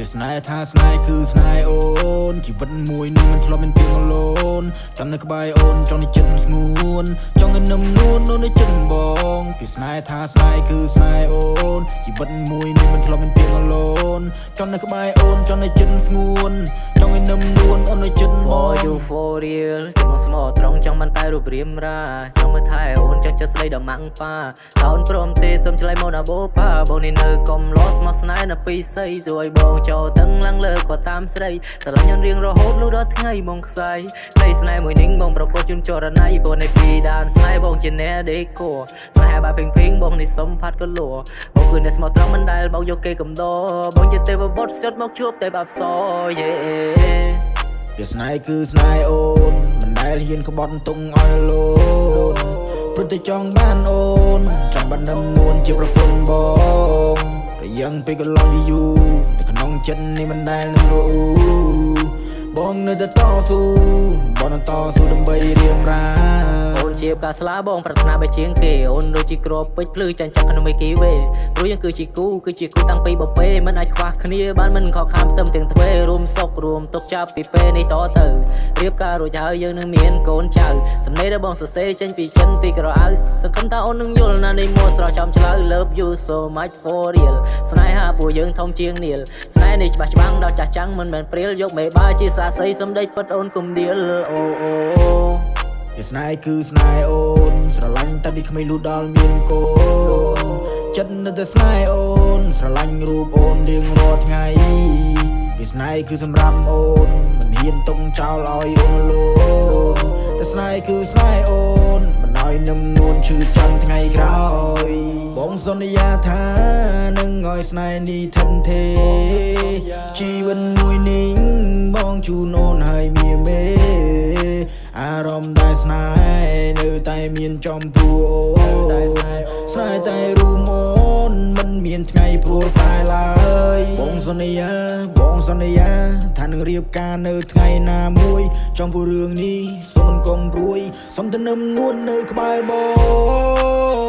ពីស្នេហ៍ថាស្នេហ៍គឺស្នេហ៍អូនជីវិតមួយនេះមិនធ្លាប់មានពីងឡូនចង់នៅក្បែរអូនចង់នៅចិត្តស្ងួនចង់នៅនឹមនួនអូននៅចិត្តបងពីស្នេហ៍ថាស្នេហ៍គឺស្នេហ៍អូនជីវិតមួយនេះមិនធ្លាប់មានពីងឡូនចង់នៅក្បែរអូនចង់នៅចិត្តស្ងួនចង់នៅនឹមនួនអូននៅចិត្តបង For you for real ចាំមកស្មោះត្រង់ចង់បានតែរូបរាងរាចង់មើលថែអូនចង់ចិត្តស្ដីដល់ម៉ាំងប៉ាតើអូនព្រមទេសុំឆ្លៃមកណាបូប៉ាបងនេះនៅកុំលោស្មោះស្នេហ៍នៅពីស័យជួយបងចូលតឹងឡើងលើក៏តាមស្រីស្រឡាញ់ញរៀងរហូតលុះដល់ថ្ងៃបងខ្សែនៃស្នេហ៍មួយនេះបងប្រកបជូនចរណៃបងនៃពីដានស្នេហ៍បងជាអ្នកដេកគួស្នេហ៍បែបពេញបងនេះសុំផាត់ក៏លួបងគឺអ្នកស្មោះត្រង់មិនដែលបងយកគេកំដរបងជាទេវបុត្រស្យត់មកជួបតែបាប់សយេពីស្នេហ៍គឺស្នេហ៍អូនមិនដែលហ៊ានក្បត់ទុំឲ្យលូនព្រោះតែចង់បានអូនចង់បាននឹមនួនជាប្រពន្ធបងតែយ៉ាងពេលក៏ឡងយូរតែក្នុងចិត្តនេះមិនដែលនឹងរੂបងនៅតែតស៊ូបងនៅតស៊ូដើម្បីរៀងរាអូនជាបការស្លាបងប្រាថ្នាបីជាងគេអូនដូចជាក្របពេជ្រភ្លឺចាញ់ចាក់ក្នុងមេគីវេព្រោះយើងគឺជាគូតាំងពីបបេមិនអាចខ្វះគ្នាបានមិនខកខានផ្ទឹមទាំងទ្វេរួមសុខរួមទុកចាប់ពីពេលនេះតទៅរៀបការរួចហើយយើងនឹងមានកូនចៅសំណេររបស់បងសរសេរចេញពីចិនពីក្រអៅសង្ឃឹមថាអូននឹងយល់ណានៃមួស្រស់ចំឆ្លើយ Love you so much for real ស្នេហាពួកយើងធំជាងនាលស្នេហ៍នេះច្បាស់ច្បាំងដល់ចាស់ចាំងមិនមែនព្រាលយកមេបាជាសាស័យសំដីពិតអូនគុំដៀលអូពីស្នេហ៍គឺស្នេហ៍អូនស្រឡាញ់តែពីក្មេងលូដល់មានកូនចិត្តនៅតែស្នេហ៍អូនស្រឡាញ់រូបអូនរៀងរាល់ថ្ងៃពីស្នេហ៍គឺសម្រាប់អូនមិនហ៊ានទុកចោលឲ្យអូនលូនតែស្នេហ៍គឺស្នេហ៍អូនមិនឲ្យនឹមនួនឈឺចាំថ្ងៃក្រោយបងសន្យាថានឹងឲ្យស្នេហ៍នេះថិនទេជីវិតមួយនេះបងជូនអូនឲ្យមានមេអារម្មណ៍ដែលស្នេហ៍នៅតែមានចំពោះអូនស្នេហ៍តែរួមអូនមិនមានថ្ងៃព្រួលប្រែឡើយបងសន្យាថានឹងរៀបការនៅថ្ងៃណាមួយចំពោះរឿងនេះសូមកុំព្រួយសូមតែនឹមនួននៅក្បែរបង